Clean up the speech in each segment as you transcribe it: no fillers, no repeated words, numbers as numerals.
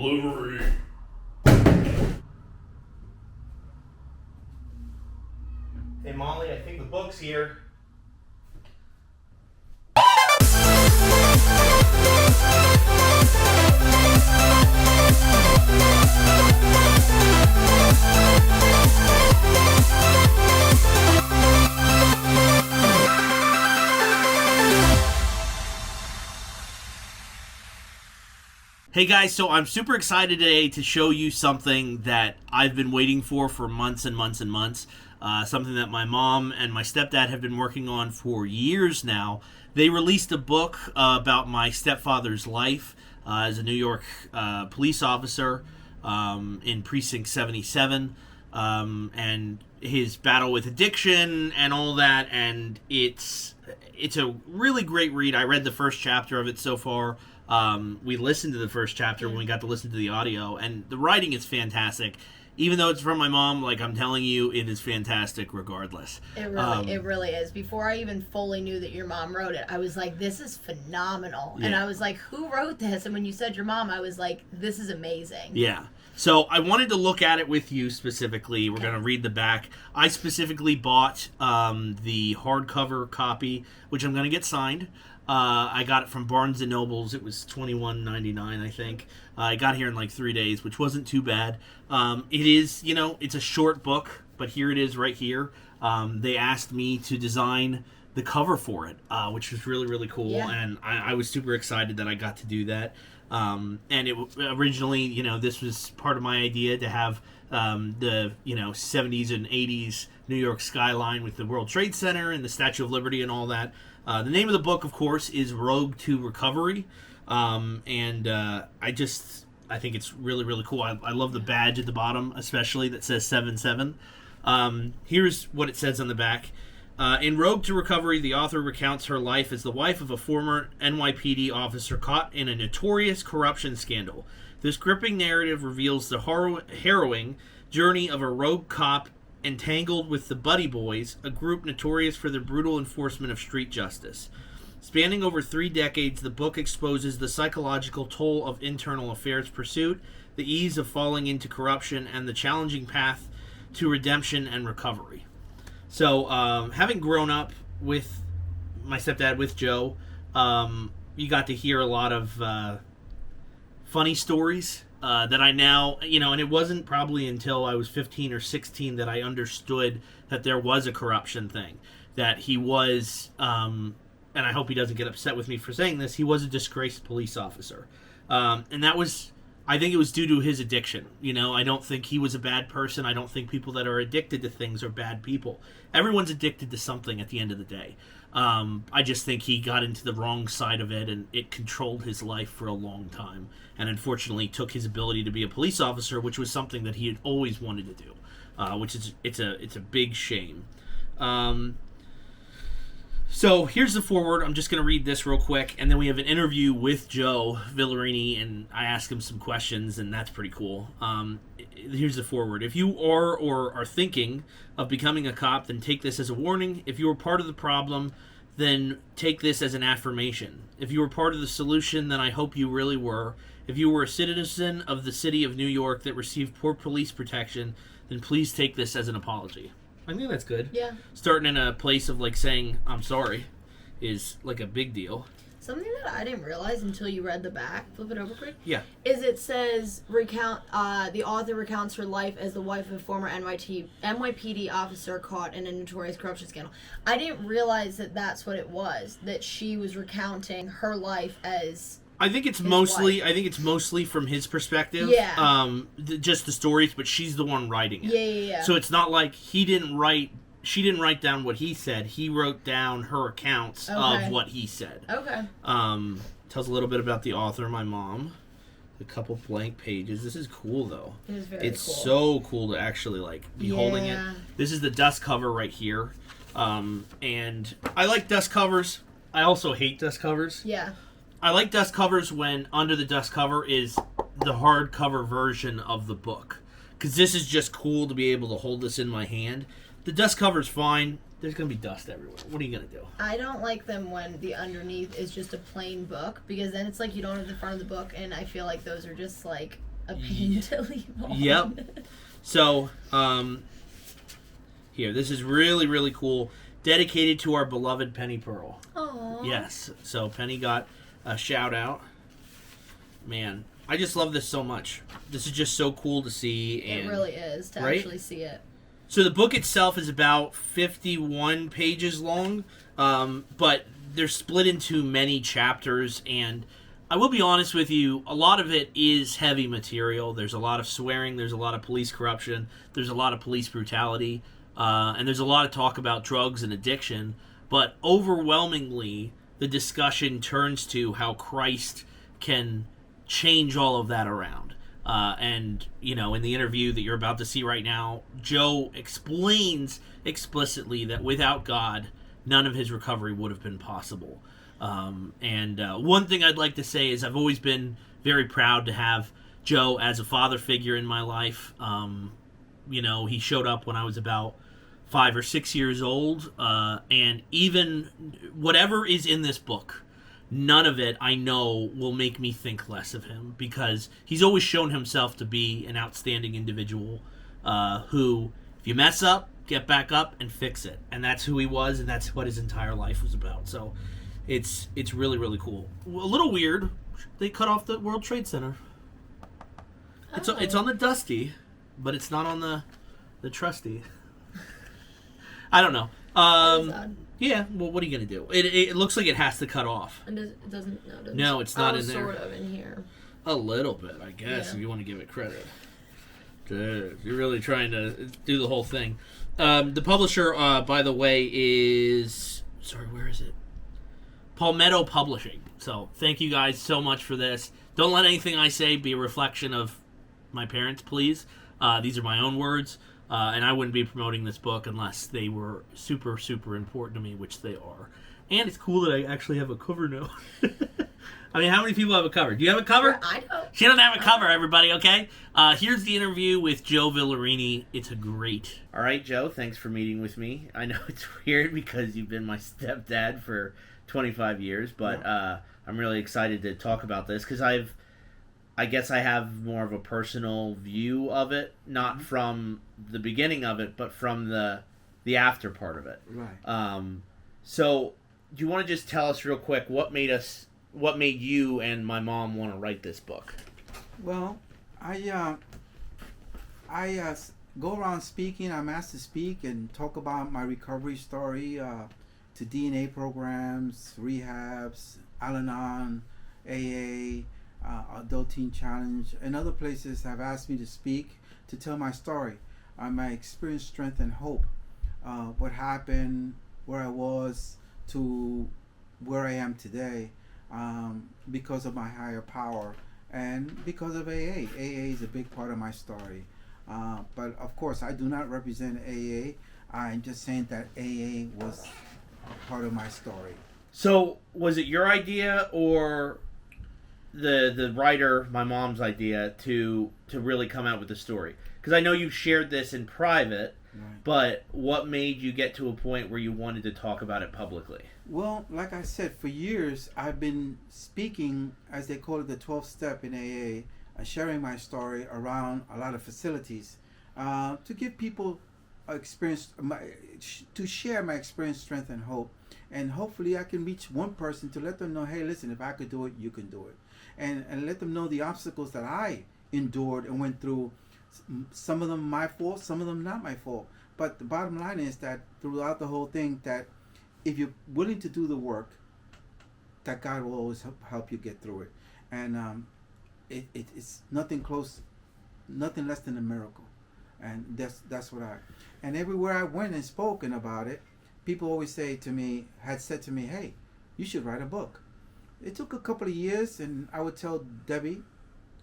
delivery. Hey, Molly, I think the book's here. Hey guys, so I'm super excited today to show you something that I've been waiting for months and months and months. Something that my mom and my stepdad have been working on for years now. They released a book about my stepfather's life as a New York police officer in Precinct 77 and his battle with addiction and all that. And it's a really great read. I read the first chapter of it so far. We listened to the first chapter when we got to listen to the audio, and the writing is fantastic. Even though it's from my mom, like I'm telling you, it is fantastic regardless. It really is. Before I even fully knew that your mom wrote it, I was like, this is phenomenal. Yeah. And I was like, who wrote this? And when you said your mom, I was like, this is amazing. Yeah. So I wanted to look at it with you specifically. We're going to read the back. I specifically bought the hardcover copy, which I'm going to get signed. I got it from Barnes & Nobles. It was $21.99, I think. I got here in like 3 days, which wasn't too bad. It is, it's a short book, but here it is right here. They asked me to design the cover for it, which was really, really cool. Yeah. And I was super excited that I got to do that. And it originally, this was part of my idea to have the 70s and 80s New York skyline with the World Trade Center and the Statue of Liberty and all that. The name of the book, of course, is Road to Recovery, and I think it's really, really cool. I love the badge at the bottom, especially that says 77. Here's what it says on the back. In Road to Recovery, the author recounts her life as the wife of a former NYPD officer caught in a notorious corruption scandal. This gripping narrative reveals the harrowing journey of a rogue cop entangled with the Buddy Boys, a group notorious for their brutal enforcement of street justice. Spanning over 3 decades, the book exposes the psychological toll of internal affairs pursuit, the ease of falling into corruption, and the challenging path to redemption and recovery. So, having grown up with my stepdad, with Joe, you got to hear a lot of funny stories that I now, and it wasn't probably until I was 15 or 16 that I understood that there was a corruption thing. That he was, and I hope he doesn't get upset with me for saying this, he was a disgraced police officer. And that was, I think it was due to his addiction. I don't think he was a bad person. I don't think people that are addicted to things are bad people. Everyone's addicted to something at the end of the day. I just think he got into the wrong side of it, and it controlled his life for a long time, and unfortunately took his ability to be a police officer, which was something that he had always wanted to do, which is it's a big shame. So here's the foreword. I'm just going to read this real quick, and then we have an interview with Joe Villarini, and I ask him some questions, and that's pretty cool. Here's the foreword. If you are or are thinking of becoming a cop, then take this as a warning. If you are part of the problem, then take this as an affirmation. If you were part of the solution, then I hope you really were. If you were a citizen of the city of New York that received poor police protection, then please take this as an apology. I think that's good. Yeah. Starting in a place of saying I'm sorry is like a big deal. Something that I didn't realize until you read the back, flip it over quick. Yeah. Is it says the author recounts her life as the wife of a former NYPD officer caught in a notorious corruption scandal. I didn't realize that that's what it was. That she was recounting her life as. I think it's mostly from his perspective. Yeah. Just the stories, but she's the one writing it. Yeah. So it's not like she didn't write down what he said. He wrote down her accounts of what he said. Okay. Tells a little bit about the author, my mom. A couple blank pages. This is cool though. It is very cool. It's so cool to actually be holding it. This is the dust cover right here. And I like dust covers. I also hate dust covers. Yeah. I like dust covers when under the dust cover is the hardcover version of the book. Because this is just cool to be able to hold this in my hand. The dust cover's fine. There's going to be dust everywhere. What are you going to do? I don't like them when the underneath is just a plain book. Because then it's like you don't have the front of the book. And I feel like those are just a pain to leave on. Yep. So, here, this is really, really cool. Dedicated to our beloved Penny Pearl. Aww. Yes. So Penny got a shout out. Man, I just love this so much. This is just so cool to see. And, it really is to actually see it. So the book itself is about 51 pages long, but they're split into many chapters, and I will be honest with you, a lot of it is heavy material. There's a lot of swearing, there's a lot of police corruption, there's a lot of police brutality, and there's a lot of talk about drugs and addiction, but overwhelmingly the discussion turns to how Christ can change all of that around. And, you know, in the interview that you're about to see right now, Joe explains explicitly that without God, none of his recovery would have been possible. And one thing I'd like to say is I've always been very proud to have Joe as a father figure in my life. You know, he showed up when I was about 5 or 6 years old, and even whatever is in this book, none of it, I know, will make me think less of him, because he's always shown himself to be an outstanding individual who, if you mess up, get back up and fix it. And that's who he was, and that's what his entire life was about. So it's really, really cool. A little weird, they cut off the World Trade Center. Oh. It's on the Dusty, but it's not on the Trusty. I don't know. Yeah, well, what are you going to do? It looks like it has to cut off. And it doesn't. No, it's not in there. Sort of in here. A little bit, I guess, if you want to give it credit. Dude, you're really trying to do the whole thing. The publisher, by the way, is... Sorry, where is it? Palmetto Publishing. So, thank you guys so much for this. Don't let anything I say be a reflection of my parents, please. These are my own words. And I wouldn't be promoting this book unless they were super, super important to me, which they are. And it's cool that I actually have a cover now. I mean, how many people have a cover? Do you have a cover? I don't. She doesn't have a cover, everybody, okay? Here's the interview with Joe Villarini. It's a great... All right, Joe, thanks for meeting with me. I know it's weird because you've been my stepdad for 25 years, but I'm really excited to talk about this because I guess I have more of a personal view of it, not from the beginning of it, but from the after part of it. Right. So, do you want to just tell us real quick what made you and my mom want to write this book? Well, I go around speaking. I'm asked to speak and talk about my recovery story to DNA programs, rehabs, Al-Anon, AA. Adult Teen Challenge, and other places have asked me to speak to tell my story, my experience, strength, and hope. What happened, where I was, to where I am today, because of my higher power and because of AA. AA is a big part of my story. But of course, I do not represent AA. I'm just saying that AA was part of my story. So, was it your idea or the writer, my mom's idea, to really come out with the story? Because I know you shared this in private, right. But what made you get to a point where you wanted to talk about it publicly? Well, like I said, for years I've been speaking, as they call it, the 12th step in AA, sharing my story around a lot of facilities to give people experience, to share my experience, strength, and hope. And hopefully I can reach one person to let them know, hey, listen, if I could do it, you can do it. And let them know the obstacles that I endured and went through. Some of them my fault, some of them not my fault. But the bottom line is that throughout the whole thing, that if you're willing to do the work, that God will always help you get through it. And it's nothing less than a miracle. And that's what and everywhere I went and spoken about it, people always had said to me, hey, you should write a book. It took a couple of years, and I would tell Debbie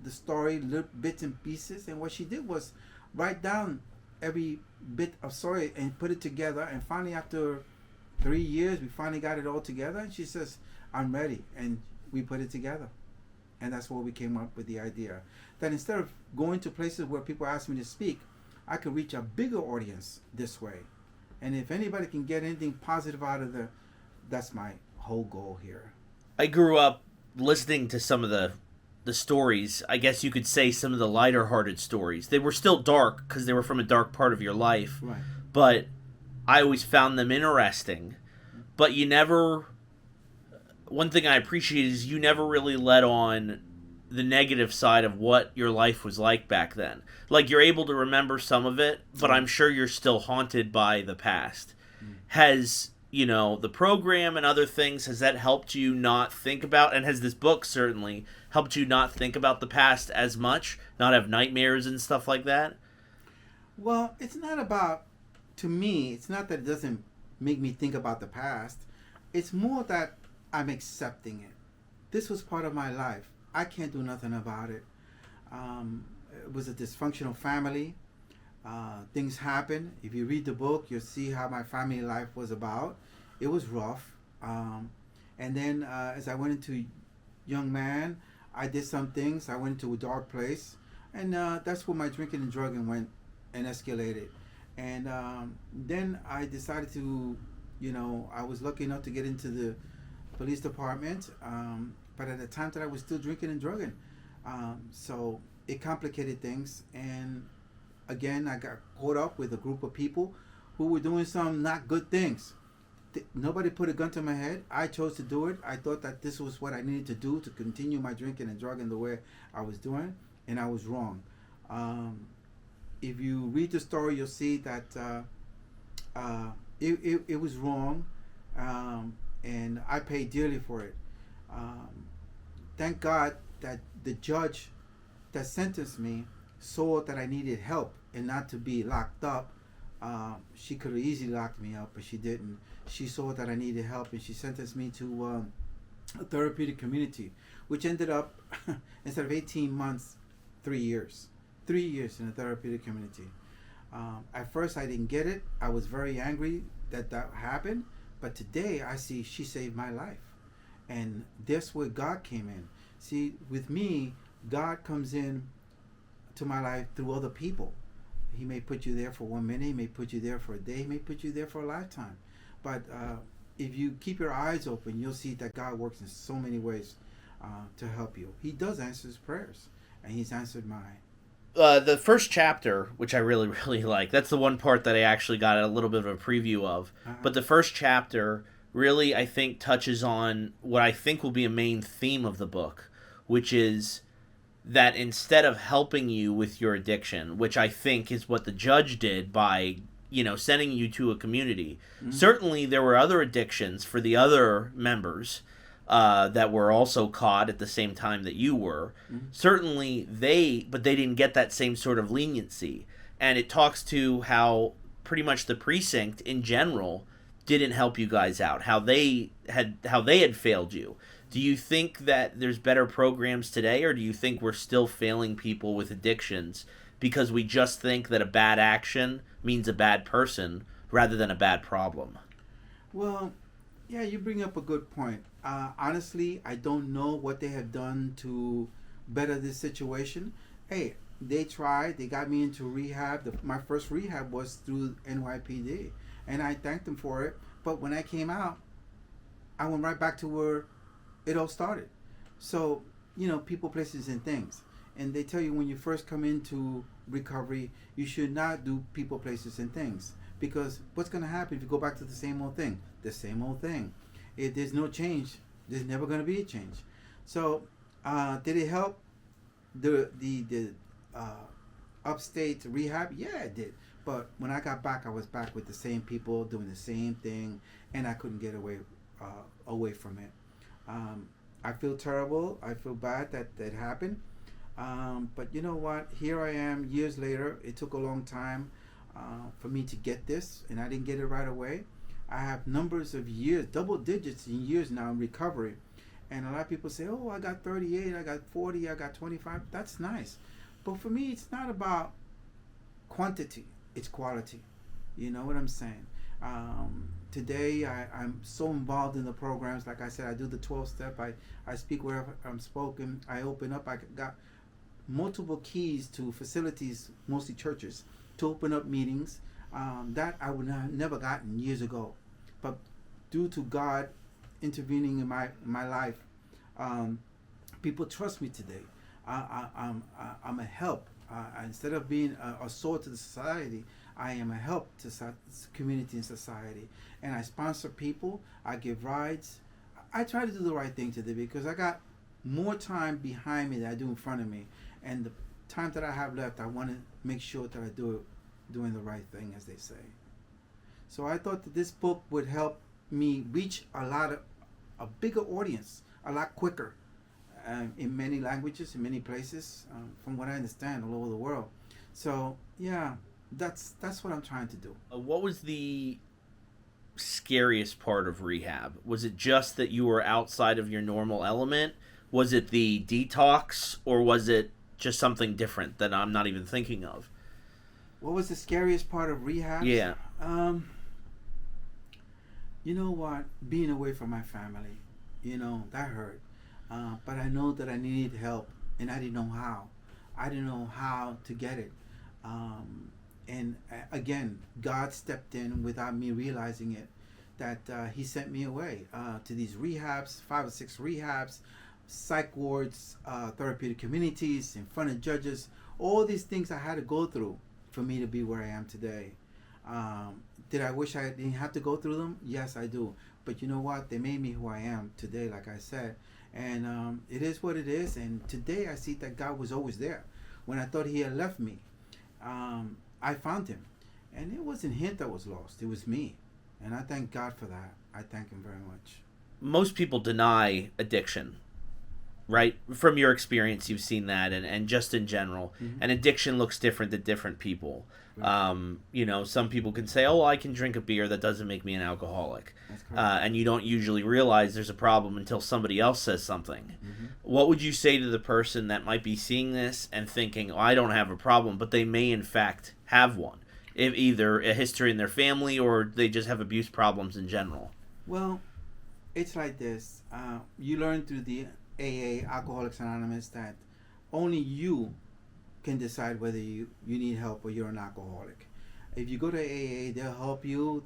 the story, little bits and pieces, and what she did was write down every bit of story and put it together, and finally after 3 years, we finally got it all together, and she says, I'm ready, and we put it together. And that's where we came up with the idea. That instead of going to places where people ask me to speak, I could reach a bigger audience this way. And if anybody can get anything positive out of that's my whole goal here. I grew up listening to some of the the stories, I guess you could say some of the lighter hearted stories. They were still dark because they were from a dark part of your life. Right. But I always found them interesting. But you never. One thing I appreciate is you never really let on the negative side of what your life was like back then. Like, you're able to remember some of it, but I'm sure you're still haunted by the past. Has, the program and other things, has that helped you not think about, and has this book certainly helped you not think about the past as much, not have nightmares and stuff like that? Well, it's not about, to me, it's not that it doesn't make me think about the past. It's more that I'm accepting it. This was part of my life. I can't do nothing about it. It was a dysfunctional family. Things happen. If you read the book, you'll see how my family life was about. It was rough. And then as I went into young man, I did some things. I went into a dark place. And that's where my drinking and drugging went and escalated. And then I decided to, I was lucky enough to get into the police department. But at the time that I was still drinking and drugging. So it complicated things. And again, I got caught up with a group of people who were doing some not good things. Nobody put a gun to my head. I chose to do it. I thought that this was what I needed to do to continue my drinking and drugging the way I was doing. And I was wrong. If you read the story, you'll see that it was wrong. And I paid dearly for it. Thank God that the judge that sentenced me saw that I needed help and not to be locked up. She could have easily locked me up, but she didn't. She saw that I needed help, and she sentenced me to a therapeutic community, which ended up, instead of 18 months, 3 years. 3 years in a therapeutic community. At first, I didn't get it. I was very angry that happened, but today I see she saved my life. And that's where God came in. See, with me, God comes in to my life through other people. He may put you there for 1 minute, he may put you there for a day, he may put you there for a lifetime. But if you keep your eyes open, you'll see that God works in so many ways to help you. He does answer his prayers, and he's answered mine. The first chapter, which I really, really like, that's the one part that I actually got a little bit of a preview of. But the first chapter really, I think, touches on what I think will be a main theme of the book, which is that instead of helping you with your addiction, which I think is what the judge did by, sending you to a community, certainly there were other addictions for the other members that were also caught at the same time that you were. Certainly but they didn't get that same sort of leniency. And it talks to how pretty much the precinct in general didn't help you guys out, how they had failed you. Do you think that there's better programs today, or do you think we're still failing people with addictions because we just think that a bad action means a bad person rather than a bad problem? Well, yeah, you bring up a good point. Honestly, I don't know what they have done to better this situation. Hey, they tried. They got me into rehab. My first rehab was through NYPD, and I thanked them for it. But when I came out, I went right back to where it all started. So, people, places, and things. And they tell you when you first come into recovery, you should not do people, places, and things. Because what's going to happen if you go back to the same old thing? The same old thing. If there's no change, there's never going to be a change. So, did it help the upstate rehab? Yeah, it did. But when I got back, I was back with the same people doing the same thing, and I couldn't get away from it. I feel terrible. I feel bad that happened. But you know what? Here I am years later. It took a long time for me to get this, and I didn't get it right away. I have numbers of years, double digits in years now in recovery. And a lot of people say, oh, I got 38, I got 40, I got 25. That's nice. But for me, it's not about quantity. It's quality. You know what I'm saying? Today, I'm so involved in the programs. Like I said, I do the 12-step. I speak wherever I'm spoken. I open up. I got multiple keys to facilities, mostly churches, to open up meetings that I would have never gotten years ago. But due to God intervening in my life, People trust me today. I'm a help. Instead of being a sword to the society, I am a help to community and society. And I sponsor people. I give rides. I try to do the right thing today because I got more time behind me than I do in front of me. And the time that I have left, I want to make sure that I do it doing the right thing, as they say. So I thought that this book would help me reach a bigger audience a lot quicker, in many languages, in many places, from what I understand, all over the world. So yeah, that's what I'm trying to do. What was the scariest part of rehab? Was it just that you were outside of your normal element? Was it the detox, or was it just something different that I'm not even thinking of? What was the scariest part of rehab? Yeah. You know what? Being away from my family, that hurt. But I know that I needed help, and I didn't know how. I didn't know how to get it. And again, God stepped in without me realizing it, that He sent me away to these rehabs, 5 or 6 rehabs, psych wards, therapeutic communities, in front of judges, all these things I had to go through for me to be where I am today. Did I wish I didn't have to go through them? Yes, I do. But you know what? They made me who I am today, like I said. And it is what it is. And today I see that God was always there. When I thought He had left me, I found Him. And it wasn't Him that was lost. It was me. And I thank God for that. I thank Him very much. Most people deny addiction, right? From your experience, you've seen that, and just in general. Mm-hmm. And addiction looks different to different people. Right. Some people can say, oh, I can drink a beer. That doesn't make me an alcoholic. That's correct. And you don't usually realize there's a problem until somebody else says something. Mm-hmm. What would you say to the person that might be seeing this and thinking, oh, I don't have a problem, but they may in fact have one? If either a history in their family or they just have abuse problems in general. Well, it's like this. You learn through the AA, Alcoholics Anonymous, that only you can decide whether you need help or you're an alcoholic. If you go to AA, they'll help you.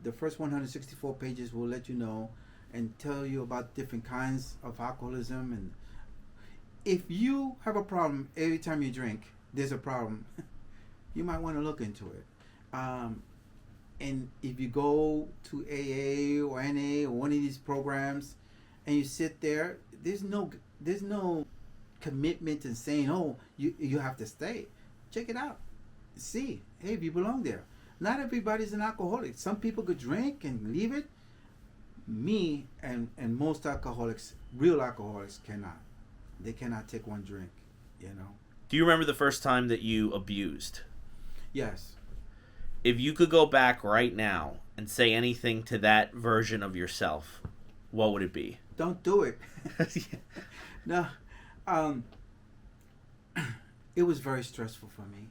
The first 164 pages will let you know and tell you about different kinds of alcoholism. And if you have a problem every time you drink, there's a problem. You might want to look into it. And if you go to AA or NA or one of these programs and you sit there, there's no commitment in saying, oh, you have to stay. Check it out. See, hey, if you belong there. Not everybody's an alcoholic. Some people could drink and leave it. Me and most alcoholics, real alcoholics, cannot. They cannot take one drink, Do you remember the first time that you abused? Yes. If you could go back right now and say anything to that version of yourself, what would it be? Don't do it. No. It was very stressful for me.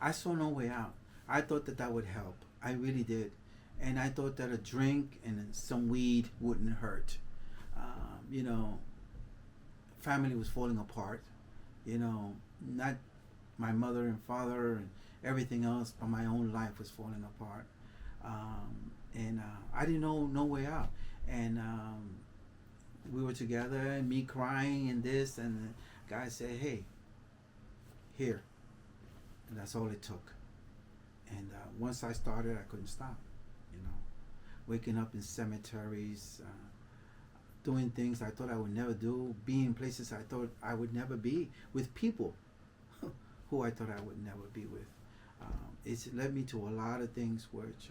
I saw no way out. I thought that would help. I really did. And I thought that a drink and some weed wouldn't hurt. Family was falling apart. Not my mother and father and everything else, but my own life was falling apart. And I didn't know no way out. And we were together, and me crying and this, and the guy said, hey, here. And that's all it took. And once I started, I couldn't stop. Waking up in cemeteries, doing things I thought I would never do, being places I thought I would never be, with people who I thought I would never be with. It's led me to a lot of things which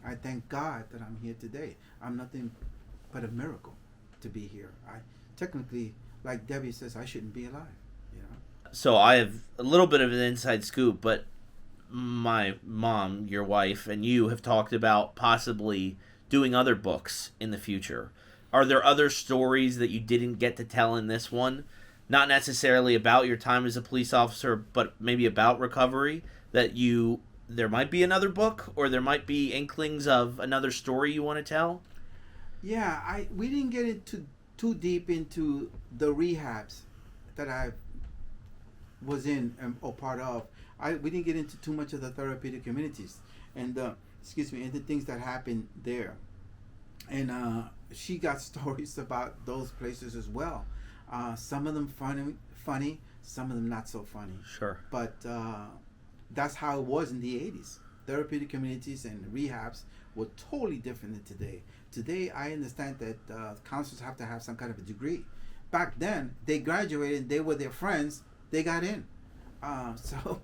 I thank God that I'm here today. I'm nothing but a miracle to be here. I technically, like Debbie says, I shouldn't be alive. So I have a little bit of an inside scoop, but my mom, your wife, and you have talked about possibly doing other books in the future. Are there other stories that you didn't get to tell in this one? Not necessarily about your time as a police officer, but maybe about recovery, that there might be another book, or there might be inklings of another story you want to tell? Yeah, we didn't get into too deep into the rehabs that I was in or part of. We didn't get into too much of the therapeutic communities and and the things that happened there. And she got stories about those places as well. Some of them funny, some of them not so funny. Sure. But that's how it was in the 80s. Therapeutic communities and rehabs were totally different than today. Today, I understand that counselors have to have some kind of a degree. Back then, they graduated, they were their friends, they got in. So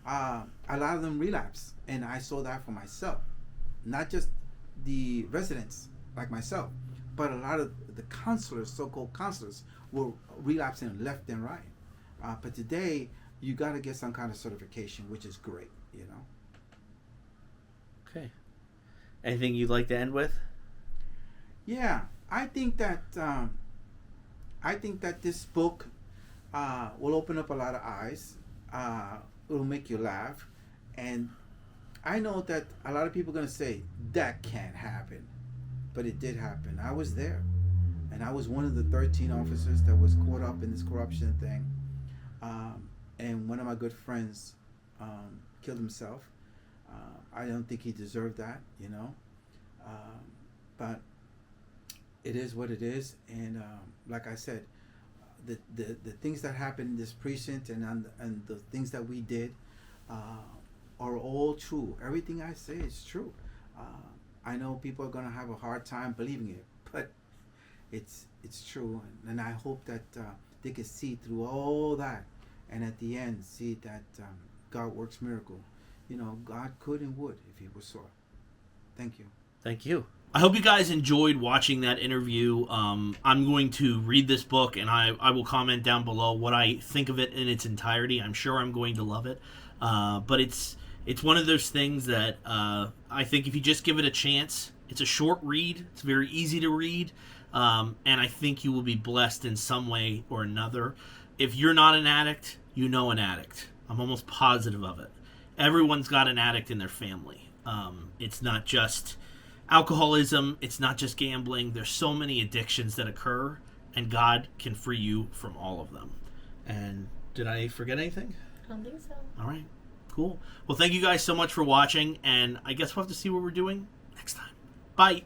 a lot of them relapse, and I saw that for myself. Not just the residents like myself, but a lot of the counselors, so-called counselors, were relapsing left and right. But today, you got to get some kind of certification, which is great, you know. Okay. Anything you'd like to end with? Yeah, I think that this book will open up a lot of eyes. It'll make you laugh, and I know that a lot of people are gonna say that can't happen, but it did happen. I was there, and I was one of the 13 officers that was caught up in this corruption thing. And one of my good friends killed himself. I don't think he deserved that, you know. But it is what it is, and like I said, the things that happened in this precinct and the things that we did are all true. Everything I say is true. I know people are gonna have a hard time believing it, but it's true, and I hope that they can see through all that, and at the end see that God works miracle. You know, God could and would if He was so. Thank you. Thank you. I hope you guys enjoyed watching that interview. I'm going to read this book, and I will comment down below what I think of it in its entirety. I'm sure I'm going to love it. But it's one of those things that I think if you just give it a chance, it's a short read. It's very easy to read. And I think you will be blessed in some way or another. If you're not an addict, you know an addict. I'm almost positive of it. Everyone's got an addict in their family. It's not just alcoholism. It's not just gambling. There's so many addictions that occur, and God can free you from all of them. And did I forget anything? I don't think so. All right. Cool. Well, thank you guys so much for watching, and I guess we'll have to see what we're doing next time. Bye.